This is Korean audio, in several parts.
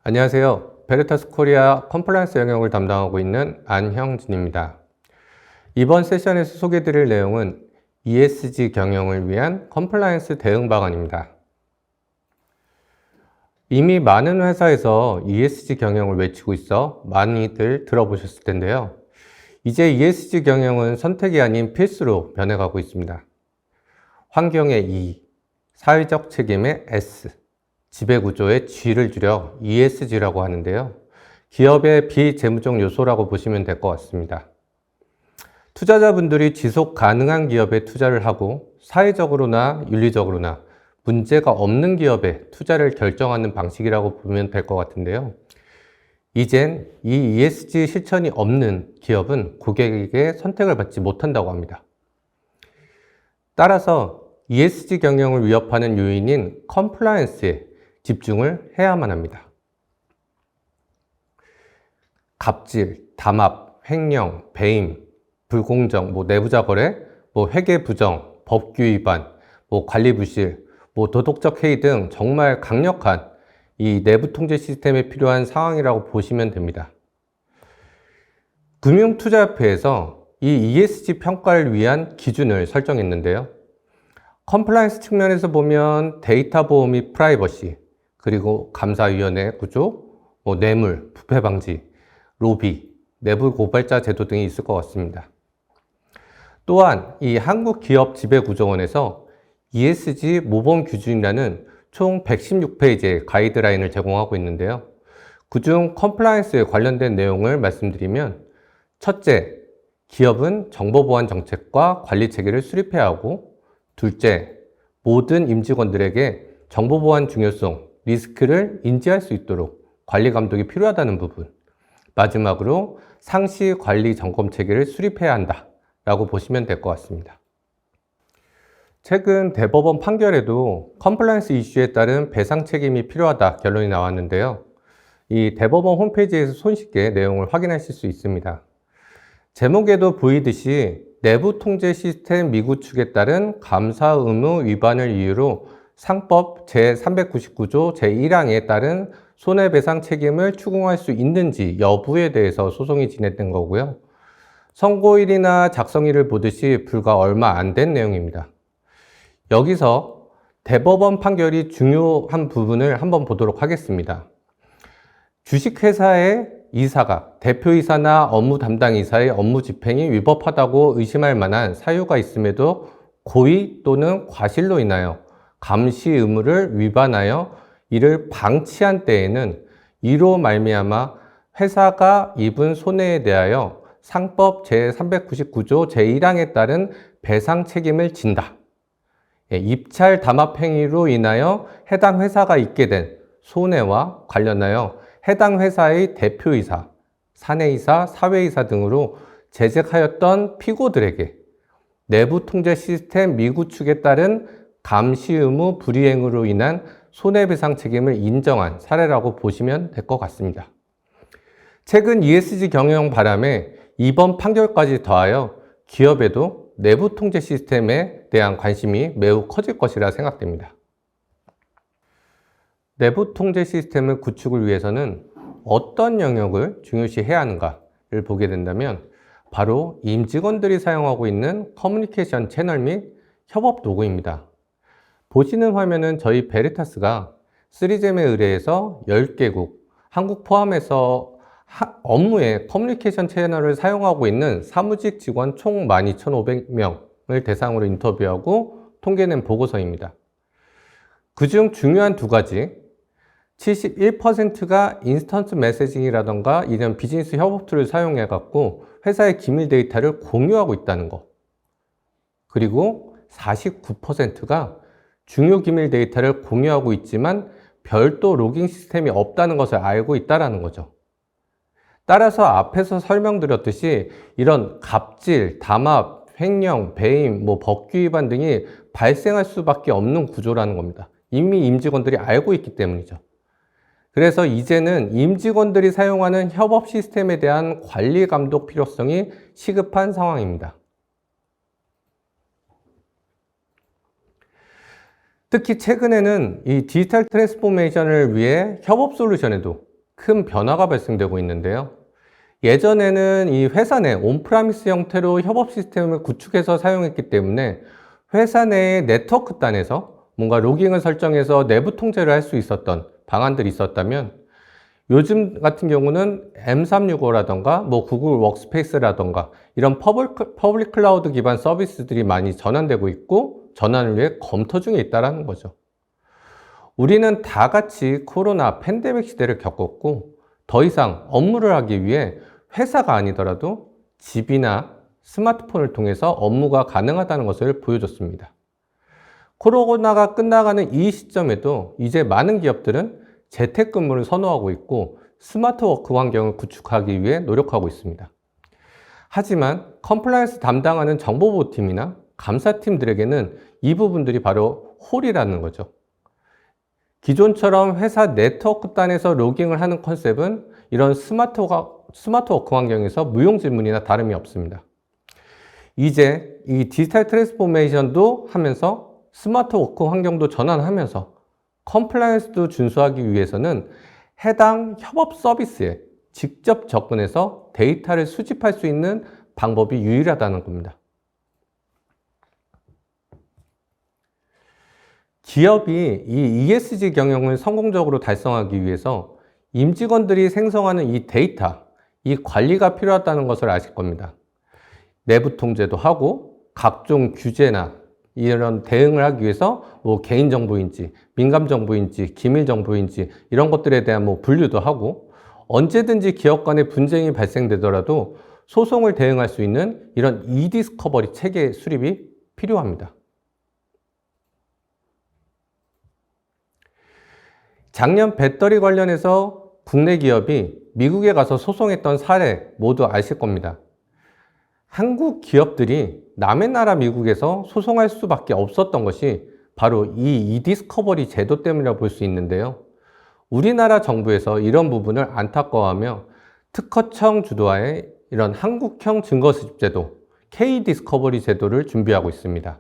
안녕하세요. 베리타스 코리아 컴플라이언스 영역을 담당하고 있는 안형진입니다. 이번 세션에서 소개드릴 내용은 ESG 경영을 위한 컴플라이언스 대응 방안입니다. 이미 많은 회사에서 ESG 경영을 외치고 있어 많이들 들어보셨을 텐데요. 이제 ESG 경영은 선택이 아닌 필수로 변해가고 있습니다. 환경의 E, 사회적 책임의 S, 지배구조의 G를 줄여 ESG라고 하는데요. 기업의 비재무적 요소라고 보시면 될 것 같습니다. 투자자분들이 지속 가능한 기업에 투자를 하고 사회적으로나 윤리적으로나 문제가 없는 기업에 투자를 결정하는 방식이라고 보면 될 것 같은데요. 이젠 이 ESG 실천이 없는 기업은 고객에게 선택을 받지 못한다고 합니다. 따라서 ESG 경영을 위협하는 요인인 컴플라이언스에 집중을 해야만 합니다. 갑질, 담합, 횡령, 배임, 불공정, 내부자 거래, 회계 부정, 법규 위반, 관리 부실, 도덕적 해이 등 정말 강력한 이 내부 통제 시스템에 필요한 상황이라고 보시면 됩니다. 금융투자협회에서 이 ESG 평가를 위한 기준을 설정했는데요. 컴플라이언스 측면에서 보면 데이터 보호 및 프라이버시, 그리고 감사위원회 구조, 뇌물, 부패 방지, 로비, 내부 고발자 제도 등이 있을 것 같습니다. 또한 이 한국기업지배구조원에서 ESG 모범 기준이라는 총 116페이지의 가이드라인을 제공하고 있는데요. 그중 컴플라이언스에 관련된 내용을 말씀드리면, 첫째, 기업은 정보보안 정책과 관리 체계를 수립해야 하고, 둘째, 모든 임직원들에게 정보보안 중요성, 리스크를 인지할 수 있도록 관리 감독이 필요하다는 부분. 마지막으로 상시 관리 점검 체계를 수립해야 한다 라고 보시면 될 것 같습니다. 최근 대법원 판결에도 컴플라이언스 이슈에 따른 배상 책임이 필요하다 결론이 나왔는데요. 이 대법원 홈페이지에서 손쉽게 내용을 확인하실 수 있습니다. 제목에도 보이듯이 내부 통제 시스템 미구축에 따른 감사 의무 위반을 이유로 상법 제399조 제1항에 따른 손해배상 책임을 추궁할 수 있는지 여부에 대해서 소송이 진행된 거고요. 선고일이나 작성일을 보듯이 불과 얼마 안 된 내용입니다. 여기서 대법원 판결이 중요한 부분을 한번 보도록 하겠습니다. 주식회사의 이사가 대표이사나 업무 담당 이사의 업무 집행이 위법하다고 의심할 만한 사유가 있음에도 고의 또는 과실로 인하여 감시 의무를 위반하여 이를 방치한 때에는 이로 말미암아 회사가 입은 손해에 대하여 상법 제399조 제1항에 따른 배상 책임을 진다. 입찰 담합 행위로 인하여 해당 회사가 입게 된 손해와 관련하여 해당 회사의 대표이사, 사내이사, 사회이사 등으로 재직하였던 피고들에게 내부 통제 시스템 미구축에 따른 감시 의무 불이행으로 인한 손해배상 책임을 인정한 사례라고 보시면 될 것 같습니다. 최근 ESG 경영 바람에 이번 판결까지 더하여 기업에도 내부 통제 시스템에 대한 관심이 매우 커질 것이라 생각됩니다. 내부 통제 시스템을 구축을 위해서는 어떤 영역을 중요시해야 하는가를 보게 된다면 바로 임직원들이 사용하고 있는 커뮤니케이션 채널 및 협업 도구입니다. 보시는 화면은 저희 베리타스가 3잼에 의뢰해서 10개국, 한국 포함해서 업무에 커뮤니케이션 채널을 사용하고 있는 사무직 직원 총 12,500명을 대상으로 인터뷰하고 통계낸 보고서입니다. 그중 중요한 두 가지, 71%가 인스턴트 메시징이라던가 이런 비즈니스 협업 툴을 사용해 갖고 회사의 기밀 데이터를 공유하고 있다는 것. 그리고 49%가 중요 기밀 데이터를 공유하고 있지만 별도 로깅 시스템이 없다는 것을 알고 있다는 거죠. 따라서 앞에서 설명드렸듯이 이런 갑질, 담합, 횡령, 배임, 법규 위반 등이 발생할 수밖에 없는 구조라는 겁니다. 이미 임직원들이 알고 있기 때문이죠. 그래서 이제는 임직원들이 사용하는 협업 시스템에 대한 관리 감독 필요성이 시급한 상황입니다. 특히 최근에는 이 디지털 트랜스포메이션을 위해 협업 솔루션에도 큰 변화가 발생되고 있는데요. 예전에는 이 회사 내 온프라미스 형태로 협업 시스템을 구축해서 사용했기 때문에 회사 내의 네트워크 단에서 뭔가 로깅을 설정해서 내부 통제를 할 수 있었던 방안들이 있었다면, 요즘 같은 경우는 M365라던가 뭐 구글 워크스페이스라던가 이런 퍼블릭 클라우드 기반 서비스들이 많이 전환되고 있고 전환을 위해 검토 중에 있다는 거죠. 우리는 다 같이 코로나 팬데믹 시대를 겪었고, 더 이상 업무를 하기 위해 회사가 아니더라도 집이나 스마트폰을 통해서 업무가 가능하다는 것을 보여줬습니다. 코로나가 끝나가는 이 시점에도 이제 많은 기업들은 재택근무를 선호하고 있고 스마트 워크 환경을 구축하기 위해 노력하고 있습니다. 하지만 컴플라이언스 담당하는 정보보호팀이나 감사팀들에게는 이 부분들이 바로 홀이라는 거죠. 기존처럼 회사 네트워크 단에서 로깅을 하는 컨셉은 이런 스마트 워크 환경에서 무용지물이나 다름이 없습니다. 이제 이 디지털 트랜스포메이션도 하면서 스마트 워크 환경도 전환하면서 컴플라이언스도 준수하기 위해서는 해당 협업 서비스에 직접 접근해서 데이터를 수집할 수 있는 방법이 유일하다는 겁니다. 기업이 이 ESG 경영을 성공적으로 달성하기 위해서 임직원들이 생성하는 이 데이터, 이 관리가 필요하다는 것을 아실 겁니다. 내부 통제도 하고 각종 규제나 이런 대응을 하기 위해서 뭐 개인정보인지 민감정보인지 기밀정보인지 이런 것들에 대한 뭐 분류도 하고, 언제든지 기업 간의 분쟁이 발생되더라도 소송을 대응할 수 있는 이런 e-디스커버리 체계 수립이 필요합니다. 작년 배터리 관련해서 국내 기업이 미국에 가서 소송했던 사례 모두 아실 겁니다. 한국 기업들이 남의 나라 미국에서 소송할 수밖에 없었던 것이 바로 이 e-디스커버리 제도 때문이라고 볼 수 있는데요. 우리나라 정부에서 이런 부분을 안타까워하며 특허청 주도하에 이런 한국형 증거수집제도 K-디스커버리 제도를 준비하고 있습니다.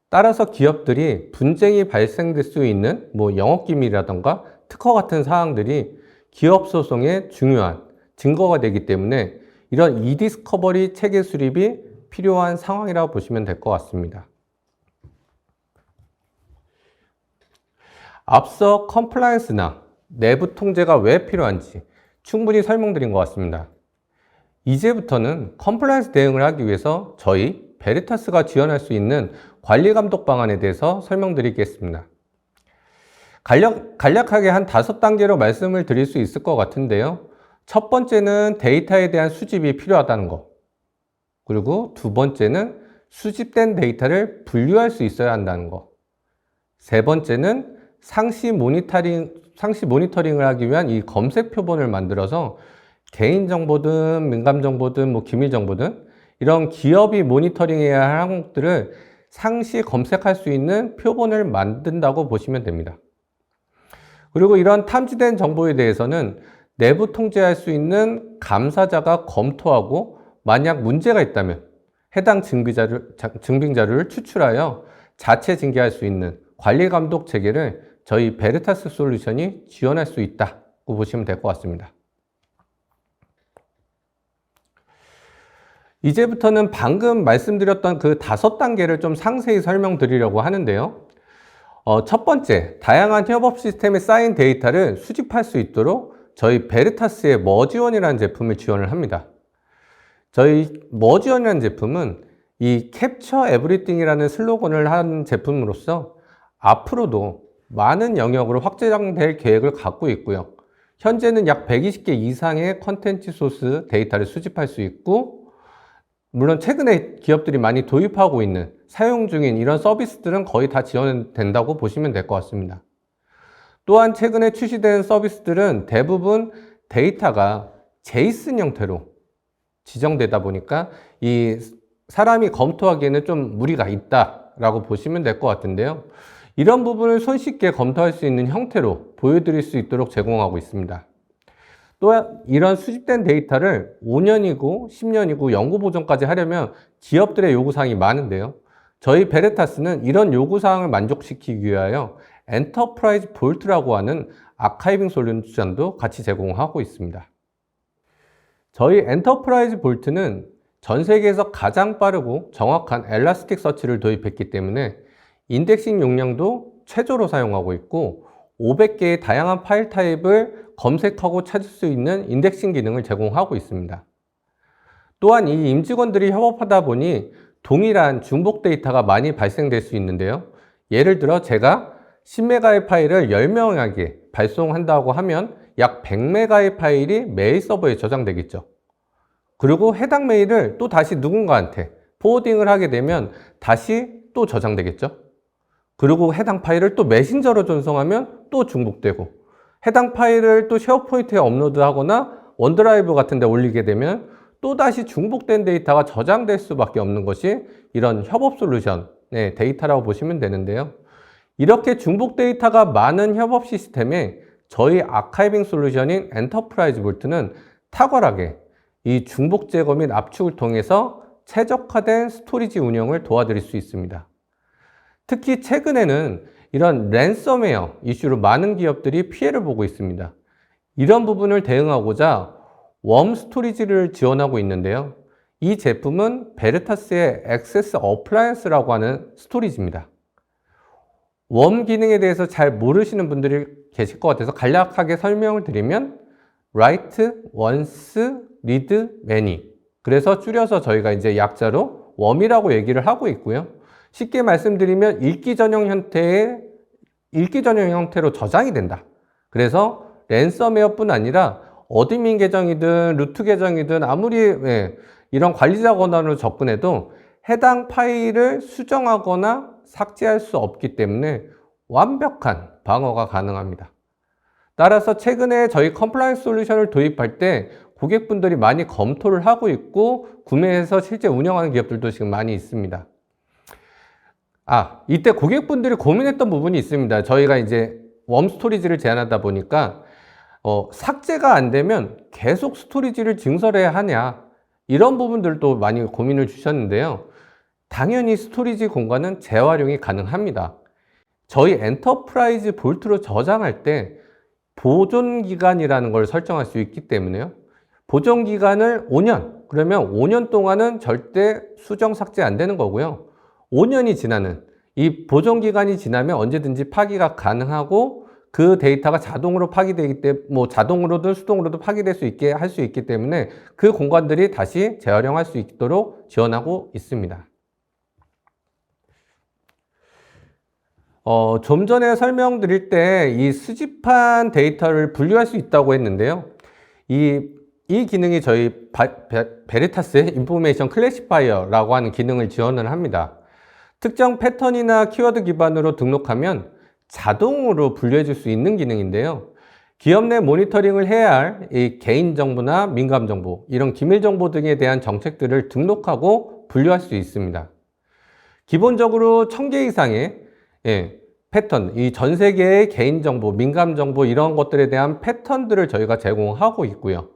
따라서 기업들이 분쟁이 발생될 수 있는 뭐 영업기밀이라던가 특허 같은 사항들이 기업 소송의 중요한 증거가 되기 때문에 이런 e-디스커버리 체계 수립이 필요한 상황이라고 보시면 될 것 같습니다. 앞서 컴플라이언스나 내부 통제가 왜 필요한지 충분히 설명드린 것 같습니다. 이제부터는 컴플라이언스 대응을 하기 위해서 저희 베리타스가 지원할 수 있는 관리 감독 방안에 대해서 설명드리겠습니다. 간략하게 한 5단계로 말씀을 드릴 수 있을 것 같은데요. 첫 번째는 데이터에 대한 수집이 필요하다는 것. 그리고 두 번째는 수집된 데이터를 분류할 수 있어야 한다는 것. 세 번째는 상시 모니터링을 하기 위한 이 검색 표본을 만들어서 개인정보든 민감정보든 뭐 기밀정보든 이런 기업이 모니터링해야 할 항목들을 상시 검색할 수 있는 표본을 만든다고 보시면 됩니다. 그리고 이런 탐지된 정보에 대해서는 내부 통제할 수 있는 감사자가 검토하고 만약 문제가 있다면 해당 증빙자료를 추출하여 자체 징계할 수 있는 관리 감독 체계를 저희 베리타스 솔루션이 지원할 수 있다고 보시면 될 것 같습니다. 이제부터는 방금 말씀드렸던 그 5단계를 좀 상세히 설명드리려고 하는데요. 첫 번째, 다양한 협업 시스템에 쌓인 데이터를 수집할 수 있도록 저희 베리타스의 머지원이라는 제품을 지원을 합니다. 저희 머지원이라는 제품은 이 캡처 에브리띵이라는 슬로건을 한 제품으로서 앞으로도 많은 영역으로 확장될 계획을 갖고 있고요. 현재는 약 120개 이상의 컨텐츠 소스 데이터를 수집할 수 있고, 물론 최근에 기업들이 많이 도입하고 있는 사용 중인 이런 서비스들은 거의 다 지원된다고 보시면 될 것 같습니다. 또한 최근에 출시된 서비스들은 대부분 데이터가 제이슨 형태로 지정되다 보니까 이 사람이 검토하기에는 좀 무리가 있다라고 보시면 될 것 같은데요. 이런 부분을 손쉽게 검토할 수 있는 형태로 보여드릴 수 있도록 제공하고 있습니다. 또한 이런 수집된 데이터를 5년이고 10년이고 연구 보존까지 하려면 기업들의 요구사항이 많은데요. 저희 베리타스는 이런 요구사항을 만족시키기 위하여 엔터프라이즈 볼트라고 하는 아카이빙 솔루션도 같이 제공하고 있습니다. 저희 엔터프라이즈 볼트는 전 세계에서 가장 빠르고 정확한 엘라스틱 서치를 도입했기 때문에 인덱싱 용량도 최저로 사용하고 있고 500개의 다양한 파일 타입을 검색하고 찾을 수 있는 인덱싱 기능을 제공하고 있습니다. 또한 이 임직원들이 협업하다 보니 동일한 중복 데이터가 많이 발생될 수 있는데요. 예를 들어 제가 10메가의 파일을 10명에게 발송한다고 하면 약 100메가의 파일이 메일 서버에 저장되겠죠. 그리고 해당 메일을 또 다시 누군가한테 포워딩을 하게 되면 다시 또 저장되겠죠. 그리고 해당 파일을 또 메신저로 전송하면 또 중복되고, 해당 파일을 또 쉐어포인트에 업로드하거나 원드라이브 같은 데 올리게 되면 또다시 중복된 데이터가 저장될 수밖에 없는 것이 이런 협업 솔루션의 데이터라고 보시면 되는데요. 이렇게 중복 데이터가 많은 협업 시스템에 저희 아카이빙 솔루션인 엔터프라이즈 볼트는 탁월하게 이 중복 제거 및 압축을 통해서 최적화된 스토리지 운영을 도와드릴 수 있습니다. 특히 최근에는 이런 랜섬웨어 이슈로 많은 기업들이 피해를 보고 있습니다. 이런 부분을 대응하고자 웜 스토리지를 지원하고 있는데요. 이 제품은 베르타스의 액세스 어플라이언스라고 하는 스토리지입니다. 웜 기능에 대해서 잘 모르시는 분들이 계실 것 같아서 간략하게 설명을 드리면 Write once, Read many. 그래서 줄여서 저희가 이제 약자로 웜이라고 얘기를 하고 있고요. 쉽게 말씀드리면 읽기 전용 형태로 저장이 된다. 그래서 랜섬웨어뿐 아니라 어드민 계정이든 루트 계정이든 아무리 이런 관리자 권한으로 접근해도 해당 파일을 수정하거나 삭제할 수 없기 때문에 완벽한 방어가 가능합니다. 따라서 최근에 저희 컴플라이언스 솔루션을 도입할 때 고객분들이 많이 검토를 하고 있고 구매해서 실제 운영하는 기업들도 지금 많이 있습니다. 이때 고객분들이 고민했던 부분이 있습니다. 저희가 이제 웜 스토리지를 제안하다 보니까 삭제가 안 되면 계속 스토리지를 증설해야 하냐, 이런 부분들도 많이 고민을 주셨는데요. 당연히 스토리지 공간은 재활용이 가능합니다. 저희 엔터프라이즈 볼트로 저장할 때 보존기간이라는 걸 설정할 수 있기 때문에요. 보존기간을 5년, 그러면 5년 동안은 절대 수정 삭제 안 되는 거고요. 5년이 지나는, 이 보존기간이 지나면 언제든지 파기가 가능하고 그 데이터가 자동으로 파기되기 때문에 자동으로든 수동으로도 파기될 수 있게 할 수 있기 때문에 그 공간들이 다시 재활용할 수 있도록 지원하고 있습니다. 좀 전에 설명드릴 때 이 수집한 데이터를 분류할 수 있다고 했는데요. 이 기능이 저희 베리타스의 인포메이션 클래시파이어라고 하는 기능을 지원을 합니다. 특정 패턴이나 키워드 기반으로 등록하면 자동으로 분류해 줄 수 있는 기능인데요. 기업 내 모니터링을 해야 할 이 개인정보나 민감정보, 이런 기밀정보 등에 대한 정책들을 등록하고 분류할 수 있습니다. 기본적으로 1000개 이상의 패턴, 이 전 세계의 개인정보, 민감정보 이런 것들에 대한 패턴들을 저희가 제공하고 있고요.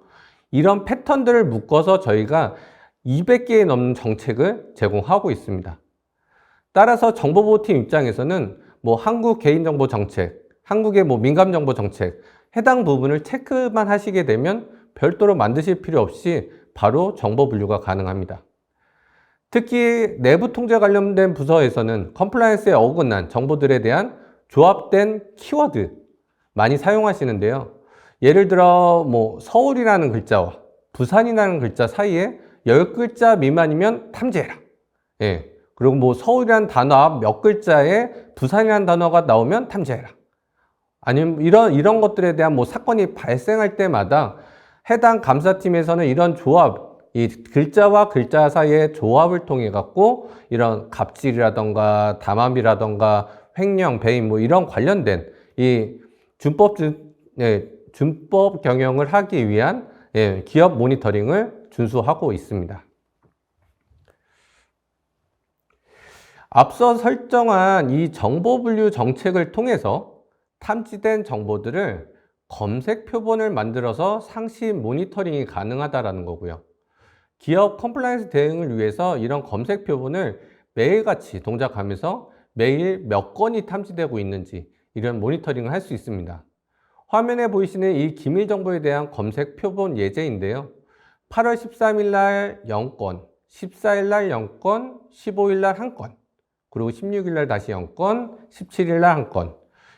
이런 패턴들을 묶어서 저희가 200개에 넘는 정책을 제공하고 있습니다. 따라서 정보보호팀 입장에서는 한국 개인정보 정책, 한국의 민감정보 정책, 해당 부분을 체크만 하시게 되면 별도로 만드실 필요 없이 바로 정보 분류가 가능합니다. 특히 내부 통제 관련된 부서에서는 컴플라이언스에 어긋난 정보들에 대한 조합된 키워드 많이 사용하시는데요. 예를 들어 서울이라는 글자와 부산이라는 글자 사이에 10글자 미만이면 탐지해라. 그리고 서울이라는 단어 앞 몇 글자에 부산이라는 단어가 나오면 탐지해라. 아니면 이런 것들에 대한 사건이 발생할 때마다 해당 감사팀에서는 이런 조합, 이 글자와 글자 사이의 조합을 통해 갖고 이런 갑질이라던가 담합이라던가 횡령, 배임 이런 관련된 이 준법 경영을 하기 위한 기업 모니터링을 준수하고 있습니다. 앞서 설정한 이 정보 분류 정책을 통해서 탐지된 정보들을 검색 표본을 만들어서 상시 모니터링이 가능하다는 거고요. 기업 컴플라이언스 대응을 위해서 이런 검색 표본을 매일같이 동작하면서 매일 몇 건이 탐지되고 있는지 이런 모니터링을 할 수 있습니다. 화면에 보이시는 이 기밀 정보에 대한 검색 표본 예제인데요. 8월 13일 날 0건, 14일 날 0건, 15일 날 1건, 그리고 16일 날 다시 0건, 17일 날 1건.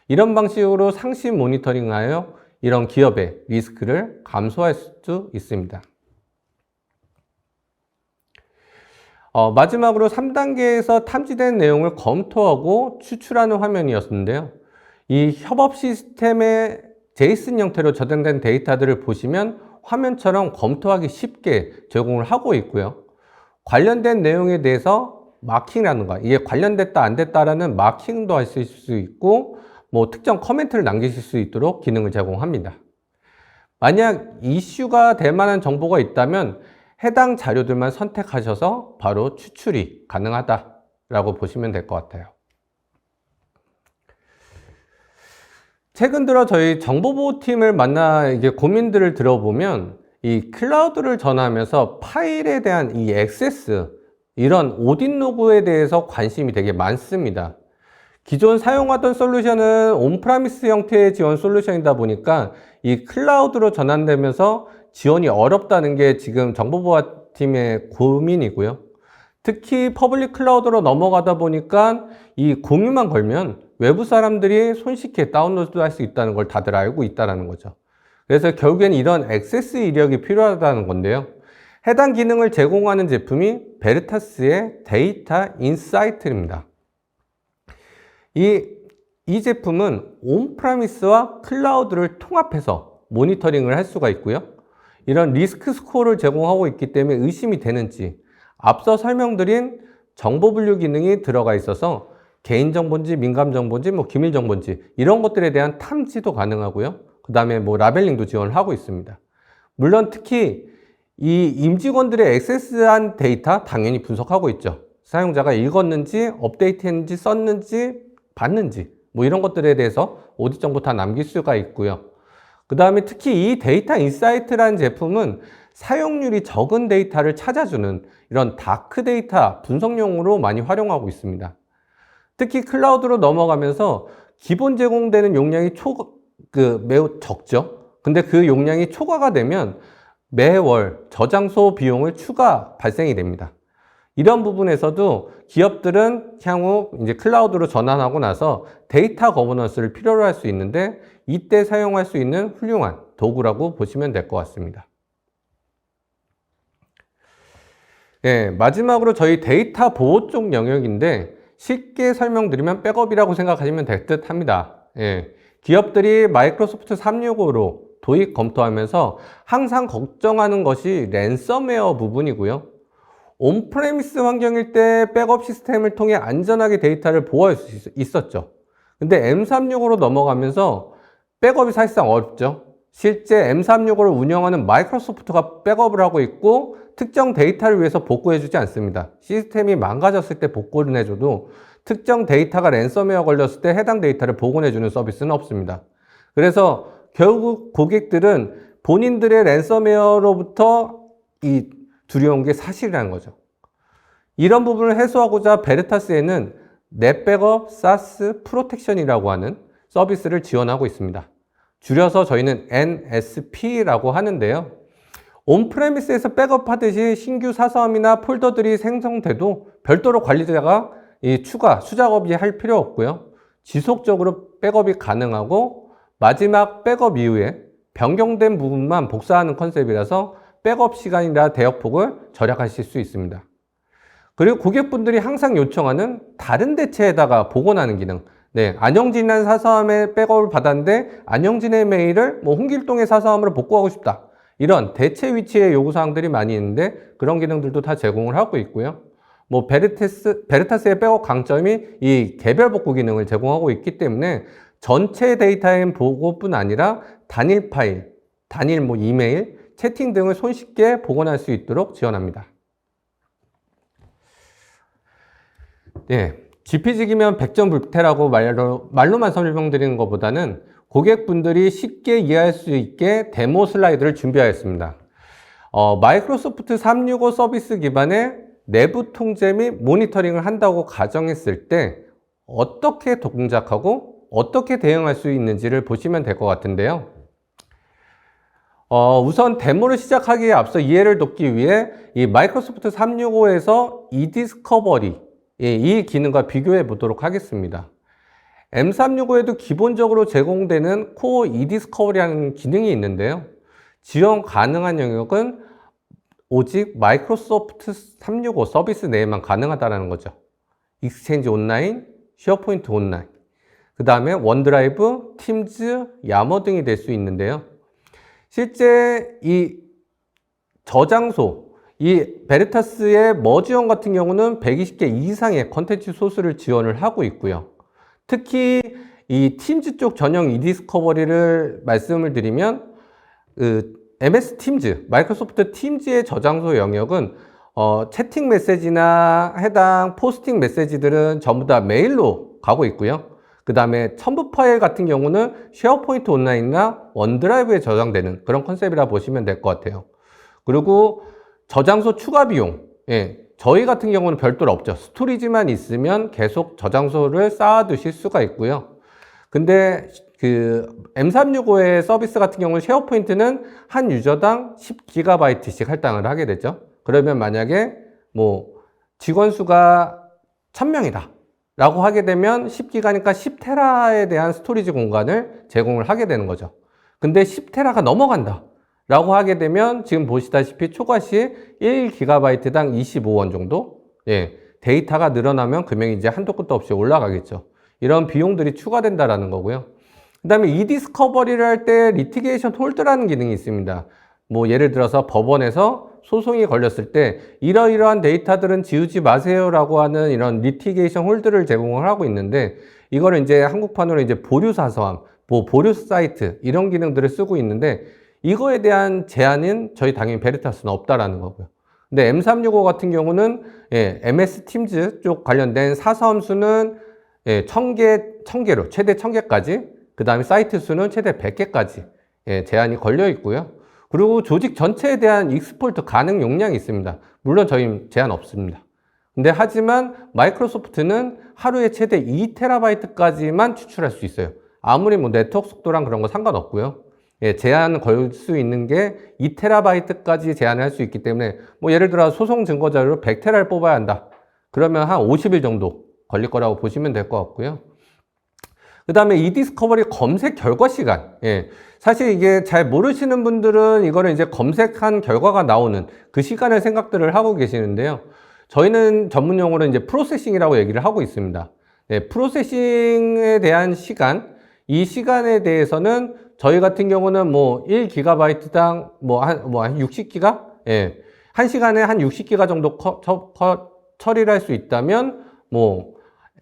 이런 방식으로 상시 모니터링하여 이런 기업의 리스크를 감소할 수 있습니다. 마지막으로 3단계에서 탐지된 내용을 검토하고 추출하는 화면이었는데요. 이 협업 시스템에 제이슨 형태로 저장된 데이터들을 보시면 화면처럼 검토하기 쉽게 제공을 하고 있고요. 관련된 내용에 대해서 마킹이라는 거, 이게 관련됐다 안 됐다라는 마킹도 하실 수 있고 특정 커멘트를 남기실 수 있도록 기능을 제공합니다. 만약 이슈가 될 만한 정보가 있다면 해당 자료들만 선택하셔서 바로 추출이 가능하다라고 보시면 될 것 같아요. 최근 들어 저희 정보보호팀을 만나 고민들을 들어보면 이 클라우드를 전환하면서 파일에 대한 이 액세스, 이런 오딘 로그에 대해서 관심이 되게 많습니다. 기존 사용하던 솔루션은 온프라미스 형태의 지원 솔루션이다 보니까 이 클라우드로 전환되면서 지원이 어렵다는 게 지금 정보보호팀의 고민이고요. 특히 퍼블릭 클라우드로 넘어가다 보니까 이 공유만 걸면 외부 사람들이 손쉽게 다운로드 할 수 있다는 걸 다들 알고 있다는 거죠. 그래서 결국엔 이런 액세스 이력이 필요하다는 건데요. 해당 기능을 제공하는 제품이 베르타스의 데이터 인사이트입니다. 이 제품은 온프라미스와 클라우드를 통합해서 모니터링을 할 수가 있고요. 이런 리스크 스코어를 제공하고 있기 때문에 의심이 되는지, 앞서 설명드린 정보 분류 기능이 들어가 있어서 개인정보인지 민감정보인지 기밀정보인지 이런 것들에 대한 탐지도 가능하고요. 그 다음에 라벨링도 지원을 하고 있습니다. 물론 특히 이 임직원들의 액세스한 데이터 당연히 분석하고 있죠. 사용자가 읽었는지, 업데이트했는지, 썼는지, 봤는지 이런 것들에 대해서 오디트 정보 다 남길 수가 있고요. 그 다음에 특히 이 데이터 인사이트라는 제품은 사용률이 적은 데이터를 찾아주는 이런 다크 데이터 분석용으로 많이 활용하고 있습니다. 특히 클라우드로 넘어가면서 기본 제공되는 용량이 매우 적죠. 근데 그 용량이 초과가 되면 매월 저장소 비용을 추가 발생이 됩니다. 이런 부분에서도 기업들은 향후 이제 클라우드로 전환하고 나서 데이터 거버넌스를 필요로 할 수 있는데 이때 사용할 수 있는 훌륭한 도구라고 보시면 될 것 같습니다. 마지막으로 저희 데이터 보호 쪽 영역인데 쉽게 설명드리면 백업이라고 생각하시면 될 듯 합니다. 기업들이 마이크로소프트 365로 도입 검토하면서 항상 걱정하는 것이 랜섬웨어 부분이고요. 온프레미스 환경일 때 백업 시스템을 통해 안전하게 데이터를 보호할 수 있었죠. 근데 M365로 넘어가면서 백업이 사실상 어렵죠. 실제 M365를 운영하는 마이크로소프트가 백업을 하고 있고 특정 데이터를 위해서 복구해주지 않습니다. 시스템이 망가졌을 때 복구를 해줘도 특정 데이터가 랜섬웨어 걸렸을 때 해당 데이터를 복원해주는 서비스는 없습니다. 그래서 결국 고객들은 본인들의 랜섬웨어로부터 두려운 게 사실이라는 거죠. 이런 부분을 해소하고자 베르타스에는 넷백업 사스 프로텍션이라고 하는 서비스를 지원하고 있습니다. 줄여서 저희는 NSP라고 하는데요. 온프레미스에서 백업하듯이 신규 사서함이나 폴더들이 생성돼도 별도로 관리자가 추가 수작업이 할 필요 없고요. 지속적으로 백업이 가능하고 마지막 백업 이후에 변경된 부분만 복사하는 컨셉이라서 백업 시간이나 대역폭을 절약하실 수 있습니다. 그리고 고객분들이 항상 요청하는 다른 대체에다가 복원하는 기능. 안영진이라는 사서함의 백업을 받았는데 안영진의 메일을 홍길동의 사서함으로 복구하고 싶다. 이런 대체 위치의 요구사항들이 많이 있는데 그런 기능들도 다 제공을 하고 있고요. 베르타스의 백업 강점이 이 개별 복구 기능을 제공하고 있기 때문에 전체 데이터의 보고뿐 아니라 단일 파일, 단일 이메일, 채팅 등을 손쉽게 복원할 수 있도록 지원합니다. GPG이면 백전불태라고 말로만 설명드리는 것보다는 고객분들이 쉽게 이해할 수 있게 데모 슬라이드를 준비하였습니다. 마이크로소프트 365 서비스 기반의 내부 통제 및 모니터링을 한다고 가정했을 때 어떻게 동작하고 어떻게 대응할 수 있는지를 보시면 될 것 같은데요. 우선 데모를 시작하기에 앞서 이해를 돕기 위해 이 마이크로소프트 365에서 e디스커버리 이 기능과 비교해 보도록 하겠습니다. M365에도 기본적으로 제공되는 코어 e디스커버리라는 기능이 있는데요. 지원 가능한 영역은 오직 마이크로소프트 365 서비스 내에만 가능하다는 거죠. 익스체인지 온라인, 쉐어포인트 온라인, 그 다음에 원드라이브, 팀즈, 야머 등이 될 수 있는데요. 실제 이 저장소, 이 베르타스의 머지원 같은 경우는 120개 이상의 컨텐츠 소스를 지원을 하고 있고요. 특히 이 팀즈 쪽 전용 e디스커버리를 말씀을 드리면 MS 팀즈, 마이크로소프트 팀즈의 저장소 영역은 채팅 메시지나 해당 포스팅 메시지들은 전부 다 메일로 가고 있고요. 그 다음에 첨부 파일 같은 경우는 쉐어포인트 온라인이나 원드라이브에 저장되는 그런 컨셉이라 보시면 될 것 같아요. 그리고 저장소 추가 비용, 저희 같은 경우는 별도로 없죠. 스토리지만 있으면 계속 저장소를 쌓아두실 수가 있고요. 근데 그 M365의 서비스 같은 경우는 쉐어포인트는 한 유저당 10GB씩 할당을 하게 되죠. 그러면 만약에 뭐 직원 수가 1000명이다 라고 하게 되면 10기가니까 10테라에 대한 스토리지 공간을 제공을 하게 되는 거죠. 근데 10테라가 넘어간다 라고 하게 되면 지금 보시다시피 초과 시 1GB당 25원 정도 데이터가 늘어나면 금액이 이제 한도 끝도 없이 올라가겠죠. 이런 비용들이 추가된다라는 거고요. 그 다음에 e디스커버리를 할 때 리티게이션 홀드라는 기능이 있습니다. 뭐 예를 들어서 법원에서 소송이 걸렸을 때 이러이러한 데이터들은 지우지 마세요 라고 하는 이런 리티게이션 홀드를 제공을 하고 있는데, 이거를 이제 한국판으로 이제 보류 사서함, 뭐 보류 사이트 이런 기능들을 쓰고 있는데, 이거에 대한 제한은 저희 당연히 베르타스는 없다라는 거고요. 근데 M365 같은 경우는 MS 팀즈 쪽 관련된 사서함 수는 1000개로 최대 1000개까지, 그 다음에 사이트 수는 최대 100개까지 제한이 걸려 있고요. 그리고 조직 전체에 대한 익스포트 가능 용량이 있습니다. 물론 저희 제한 없습니다. 근데 하지만 마이크로소프트는 하루에 최대 2TB까지만 추출할 수 있어요. 아무리 뭐 네트워크 속도랑 그런 거 상관없고요. 제한 걸 수 있는 게 2TB까지 제한을 할 수 있기 때문에 뭐 예를 들어 소송 증거 자료로 100TB를 뽑아야 한다. 그러면 한 50일 정도 걸릴 거라고 보시면 될 것 같고요. 그 다음에 e디스커버리 검색 결과 시간. 사실 이게 잘 모르시는 분들은 이거를 이제 검색한 결과가 나오는 그 시간을 생각들을 하고 계시는데요. 저희는 전문 용어로 이제 프로세싱이라고 얘기를 하고 있습니다. 프로세싱에 대한 시간, 이 시간에 대해서는 저희 같은 경우는 뭐 1GB당 한 60기가? 한 시간에 한 60기가 정도 처리를 할 수 있다면 뭐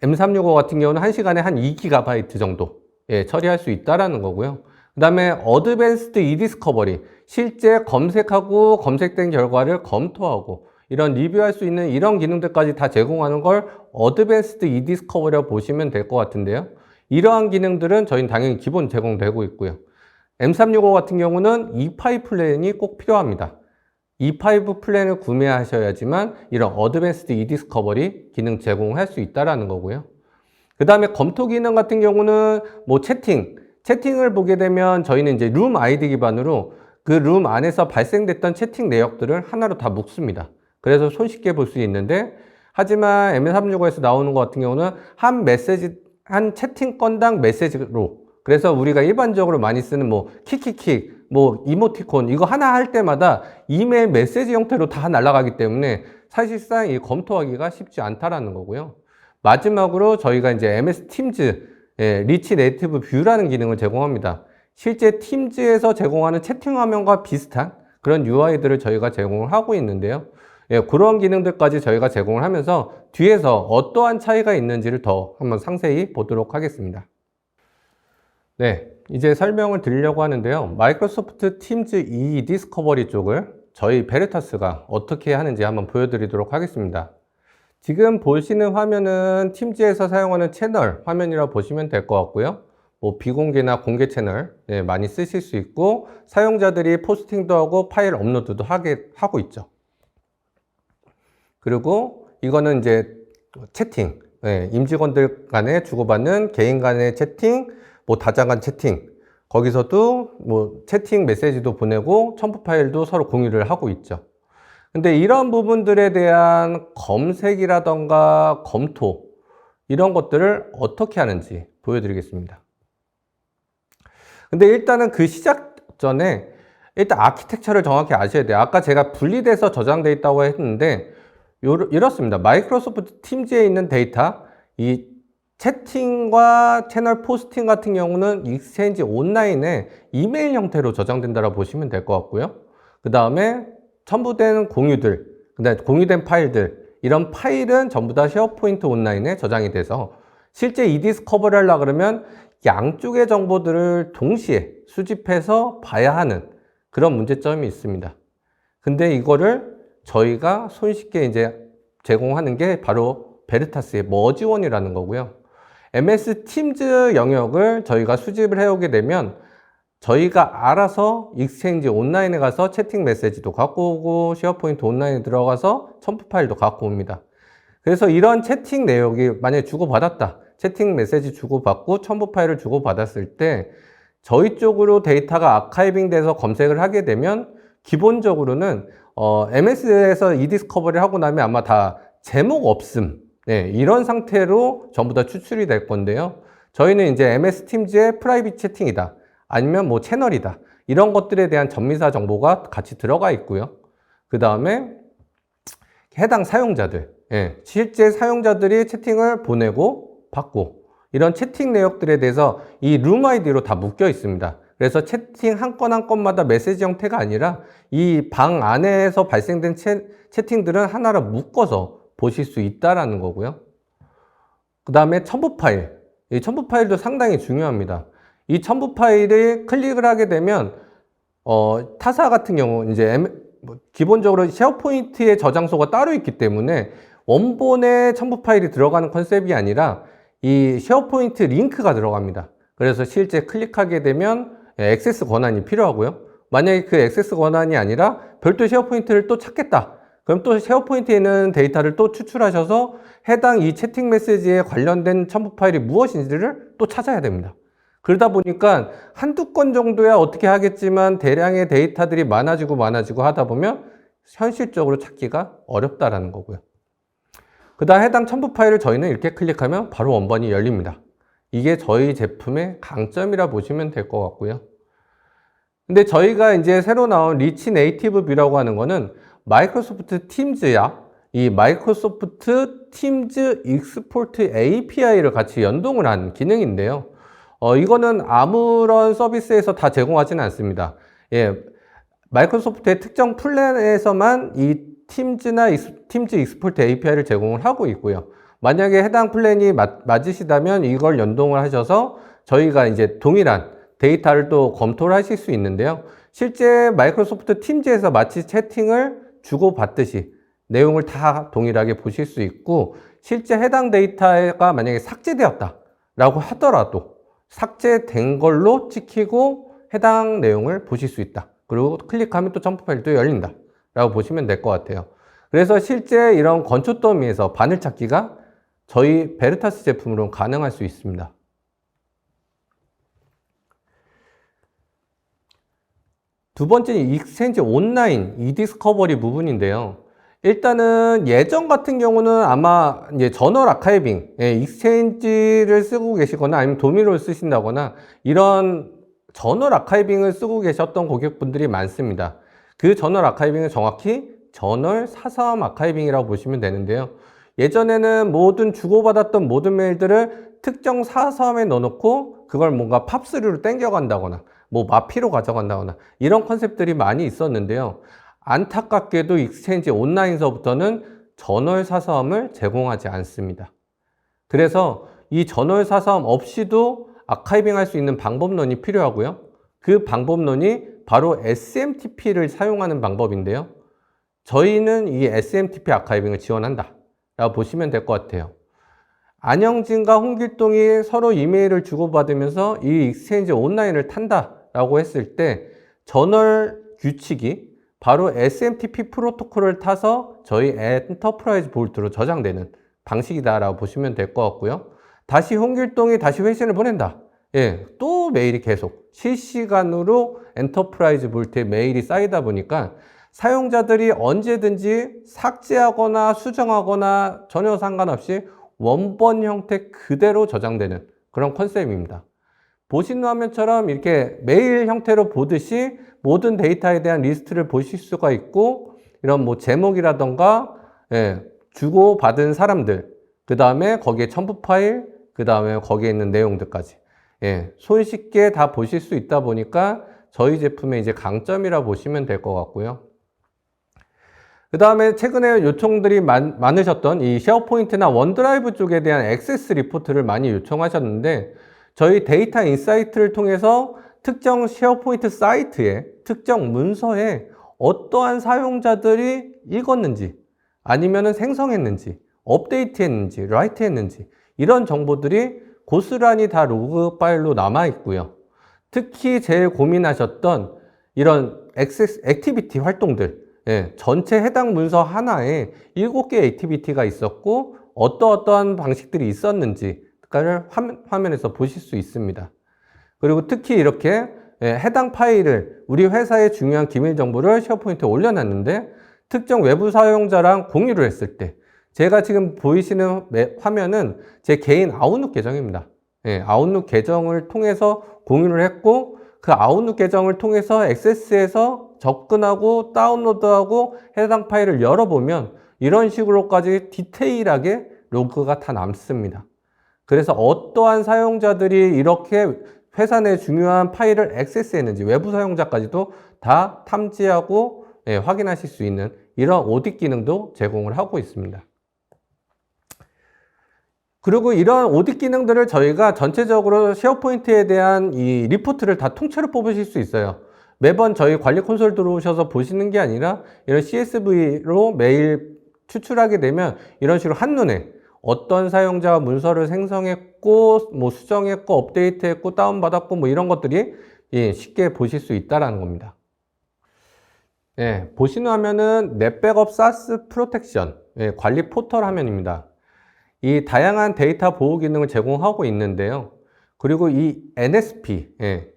M365 같은 경우는 한 시간에 한 2GB 정도 처리할 수 있다라는 거고요. 그 다음에 어드밴스드 e디스커버리, 실제 검색하고 검색된 결과를 검토하고 이런 리뷰할 수 있는 이런 기능들까지 다 제공하는 걸 어드밴스드 e디스커버리라고 보시면 될 것 같은데요. 이러한 기능들은 저희는 당연히 기본 제공되고 있고요. M365 같은 경우는 E5 플랜이 꼭 필요합니다. E5 플랜을 구매하셔야지만 이런 어드밴스드 e디스커버리 기능 제공할 수 있다라는 거고요. 그 다음에 검토 기능 같은 경우는 뭐 채팅을 보게 되면 저희는 이제 룸 아이디 기반으로 그 룸 안에서 발생됐던 채팅 내역들을 하나로 다 묶습니다. 그래서 손쉽게 볼 수 있는데, 하지만 M365에서 나오는 것 같은 경우는 한 채팅 건당 메시지로, 그래서 우리가 일반적으로 많이 쓰는 뭐 킥킥킥, 뭐 이모티콘 이거 하나 할 때마다 이메일 메시지 형태로 다 날아가기 때문에 사실상 이 검토하기가 쉽지 않다라는 거고요. 마지막으로 저희가 이제 MS 팀즈 리치 네이티브 뷰라는 기능을 제공합니다. 실제 팀즈에서 제공하는 채팅 화면과 비슷한 그런 UI들을 저희가 제공을 하고 있는데요. 그런 기능들까지 저희가 제공을 하면서 뒤에서 어떠한 차이가 있는지를 더 한번 상세히 보도록 하겠습니다. 이제 설명을 드리려고 하는데요. 마이크로소프트 팀즈 e디스커버리 쪽을 저희 베르타스가 어떻게 하는지 한번 보여드리도록 하겠습니다. 지금 보시는 화면은 팀즈에서 사용하는 채널 화면이라고 보시면 될 것 같고요. 뭐 비공개나 공개 채널 많이 쓰실 수 있고, 사용자들이 포스팅도 하고 파일 업로드도 하고 있죠. 그리고 이거는 이제 채팅, 임직원들 간에 주고받는 개인 간의 채팅, 뭐 다자 간 채팅, 거기서도 뭐 채팅 메시지도 보내고 첨부 파일도 서로 공유를 하고 있죠. 근데 이런 부분들에 대한 검색이라던가 검토, 이런 것들을 어떻게 하는지 보여드리겠습니다. 근데 일단은 그 시작 전에 일단 아키텍처를 정확히 아셔야 돼요. 아까 제가 분리돼서 저장되어 있다고 했는데 이렇습니다. 마이크로소프트 팀즈에 있는 데이터, 이 채팅과 채널 포스팅 같은 경우는 익스체인지 온라인에 이메일 형태로 저장된다고 보시면 될 것 같고요. 그 다음에 첨부된 공유들, 그다음에 공유된 파일들, 이런 파일은 전부 다 쉐어포인트 온라인에 저장이 돼서 실제 이디스커버를 하려고 그러면 양쪽의 정보들을 동시에 수집해서 봐야 하는 그런 문제점이 있습니다. 근데 이거를 저희가 손쉽게 이제 제공하는 게 바로 베르타스의 머지원이라는 거고요. MS 팀즈 영역을 저희가 수집을 해오게 되면 저희가 알아서 익스체인지 온라인에 가서 채팅 메시지도 갖고 오고 쉐어포인트 온라인에 들어가서 첨부 파일도 갖고 옵니다. 그래서 이런 채팅 내역이 만약에 주고받았다. 채팅 메시지 주고받고 첨부 파일을 주고받았을 때 저희 쪽으로 데이터가 아카이빙 돼서 검색을 하게 되면 기본적으로는 MS에서 이디스커버리를 하고 나면 아마 다 제목 없음, 이런 상태로 전부 다 추출이 될 건데요. 저희는 이제 MS 팀즈의 프라이빗 채팅이다. 아니면 뭐 채널이다. 이런 것들에 대한 전미사 정보가 같이 들어가 있고요. 그 다음에 해당 사용자들, 실제 사용자들이 채팅을 보내고 받고 이런 채팅 내역들에 대해서 이 룸 아이디로 다 묶여 있습니다. 그래서 채팅 한 건 한 건마다 메시지 형태가 아니라 이 방 안에서 발생된 채팅들은 하나로 묶어서 보실 수 있다라는 거고요. 그 다음에 첨부 파일. 이 첨부 파일도 상당히 중요합니다. 이 첨부 파일을 클릭을 하게 되면 타사 같은 경우 이제 기본적으로 쉐어포인트의 저장소가 따로 있기 때문에 원본의 첨부 파일이 들어가는 컨셉이 아니라 이 쉐어포인트 링크가 들어갑니다. 그래서 실제 클릭하게 되면 액세스 권한이 필요하고요. 만약에 그 액세스 권한이 아니라 별도 쉐어포인트를 또 찾겠다. 그럼 또 쉐어포인트에 있는 데이터를 또 추출하셔서 해당 이 채팅 메시지에 관련된 첨부 파일이 무엇인지를 또 찾아야 됩니다. 그러다 보니까 한두 건 정도야 어떻게 하겠지만 대량의 데이터들이 많아지고 하다 보면 현실적으로 찾기가 어렵다라는 거고요. 그 다음 해당 첨부 파일을 저희는 이렇게 클릭하면 바로 원본이 열립니다. 이게 저희 제품의 강점이라 보시면 될 것 같고요. 근데 저희가 이제 새로 나온 리치 네이티브 뷰라고 하는 거는 마이크로소프트 팀즈야 이 마이크로소프트 팀즈 익스포트 API를 같이 연동을 한 기능인데요. 이거는 아무런 서비스에서 다 제공하지는 않습니다. 마이크로소프트의 특정 플랜에서만 이 팀즈 익스포트 API를 제공을 하고 있고요. 만약에 해당 플랜이 맞으시다면 이걸 연동을 하셔서 저희가 이제 동일한 데이터를 또 검토를 하실 수 있는데요. 실제 마이크로소프트 팀즈에서 마치 채팅을 주고받듯이 내용을 다 동일하게 보실 수 있고 실제 해당 데이터가 만약에 삭제되었다라고 하더라도 삭제된 걸로 찍히고 해당 내용을 보실 수 있다. 그리고 클릭하면 또 첨부 파일도 열린다 라고 보시면 될 것 같아요. 그래서 실제 이런 건축 더미에서 바늘 찾기가 저희 베르타스 제품으로 가능할 수 있습니다. 두 번째는 익스체인지 온라인 이디스커버리 부분인데요. 일단은 예전 같은 경우는 아마 이제 저널 아카이빙, 익스체인지를 쓰고 계시거나 아니면 도미노를 쓰신다거나 이런 저널 아카이빙을 쓰고 계셨던 고객분들이 많습니다. 그 저널 아카이빙은 정확히 저널 사서함 아카이빙이라고 보시면 되는데요. 예전에는 모든 주고받았던 모든 메일들을 특정 사서함에 넣어놓고 그걸 뭔가 팝3로 땡겨간다거나 뭐 마피로 가져간다거나 이런 컨셉들이 많이 있었는데요. 안타깝게도 익스체인지 온라인서부터는 저널 사서함을 제공하지 않습니다. 그래서 이 저널 사서함 없이도 아카이빙 할 수 있는 방법론이 필요하고요. 그 방법론이 바로 SMTP를 사용하는 방법인데요. 저희는 이 SMTP 아카이빙을 지원한다 라고 보시면 될 것 같아요. 안영진과 홍길동이 서로 이메일을 주고받으면서 이 익스체인지 온라인을 탄다 라고 했을 때 저널 규칙이 바로 SMTP 프로토콜을 타서 저희 엔터프라이즈 볼트로 저장되는 방식이다라고 보시면 될 것 같고요. 다시 홍길동이 다시 회신을 보낸다. 예, 또 메일이 계속 실시간으로 엔터프라이즈 볼트에 메일이 쌓이다 보니까 사용자들이 언제든지 삭제하거나 수정하거나 전혀 상관없이 원본 형태 그대로 저장되는 그런 컨셉입니다. 보시는 화면처럼 이렇게 메일 형태로 보듯이 모든 데이터에 대한 리스트를 보실 수가 있고, 이런 뭐 제목이라던가, 예, 주고받은 사람들, 그 다음에 거기에 첨부 파일, 그 다음에 거기에 있는 내용들까지, 예, 손쉽게 다 보실 수 있다 보니까 저희 제품의 이제 강점이라 보시면 될 것 같고요. 그 다음에 최근에 요청들이 많으셨던 이 쉐어포인트나 원드라이브 쪽에 대한 액세스 리포트를 많이 요청하셨는데, 저희 데이터 인사이트를 통해서 특정 쉐어포인트 사이트에 특정 문서에 어떠한 사용자들이 읽었는지, 아니면은 생성했는지, 업데이트했는지, 라이트했는지, 이런 정보들이 고스란히 다 로그 파일로 남아 있고요. 특히 제일 고민하셨던 이런 액티비티 활동들, 예, 전체 해당 문서 하나에 7개의 액티비티가 있었고 어떠한 방식들이 있었는지를 화면에서 보실 수 있습니다. 그리고 특히 이렇게 해당 파일을 우리 회사의 중요한 기밀 정보를 쉐어포인트에 올려놨는데 특정 외부 사용자랑 공유를 했을 때, 제가 지금 보이시는 화면은 제 개인 아웃룩 계정입니다. 예, 아웃룩 계정을 통해서 공유를 했고, 그 아웃룩 계정을 통해서 액세스해서 접근하고 다운로드하고 해당 파일을 열어보면 이런 식으로까지 디테일하게 로그가 다 남습니다. 그래서 어떠한 사용자들이 이렇게 회사 내 중요한 파일을 액세스했는지 외부 사용자까지도 다 탐지하고, 예, 확인하실 수 있는 이런 오딧 기능도 제공을 하고 있습니다. 그리고 이런 오딧 기능들을 저희가 전체적으로 쉐어포인트에 대한 이 리포트를 다 통째로 뽑으실 수 있어요. 매번 저희 관리 콘솔 들어오셔서 보시는 게 아니라 이런 CSV로 매일 추출하게 되면 이런 식으로 한눈에 어떤 사용자가 문서를 생성했고, 뭐 수정했고, 업데이트했고, 다운받았고, 뭐 이런 것들이, 예, 쉽게 보실 수 있다라는 겁니다. 예, 보시는 화면은 넷백업 사스 프로텍션, 예, 관리 포털 화면입니다. 이 다양한 데이터 보호 기능을 제공하고 있는데요. 그리고 이 NSP, 예,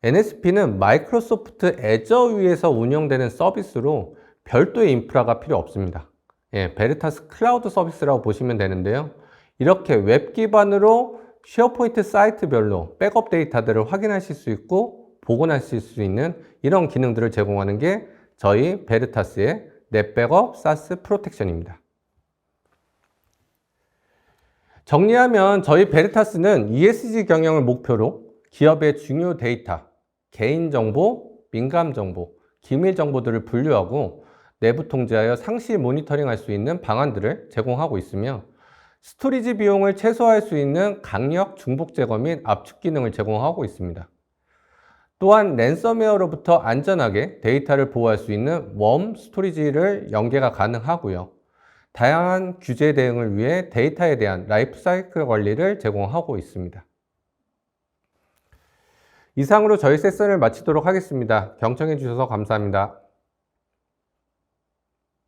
NSP는 마이크로소프트 애저 위에서 운영되는 서비스로 별도의 인프라가 필요 없습니다. 예, 베리타스 클라우드 서비스라고 보시면 되는데요. 이렇게 웹 기반으로 쉐어포인트 사이트별로 백업 데이터들을 확인하실 수 있고 복원하실 수 있는 이런 기능들을 제공하는 게 저희 베리타스의 넷백업 사스 프로텍션입니다. 정리하면 저희 베리타스는 ESG 경영을 목표로 기업의 중요 데이터, 개인정보, 민감정보, 기밀정보들을 분류하고 내부 통제하여 상시 모니터링할 수 있는 방안들을 제공하고 있으며, 스토리지 비용을 최소화할 수 있는 강력 중복 제거 및 압축 기능을 제공하고 있습니다. 또한 랜섬웨어로부터 안전하게 데이터를 보호할 수 있는 웜 스토리지를 연계가 가능하고요. 다양한 규제 대응을 위해 데이터에 대한 라이프 사이클 관리를 제공하고 있습니다. 이상으로 저희 세션을 마치도록 하겠습니다. 경청해 주셔서 감사합니다.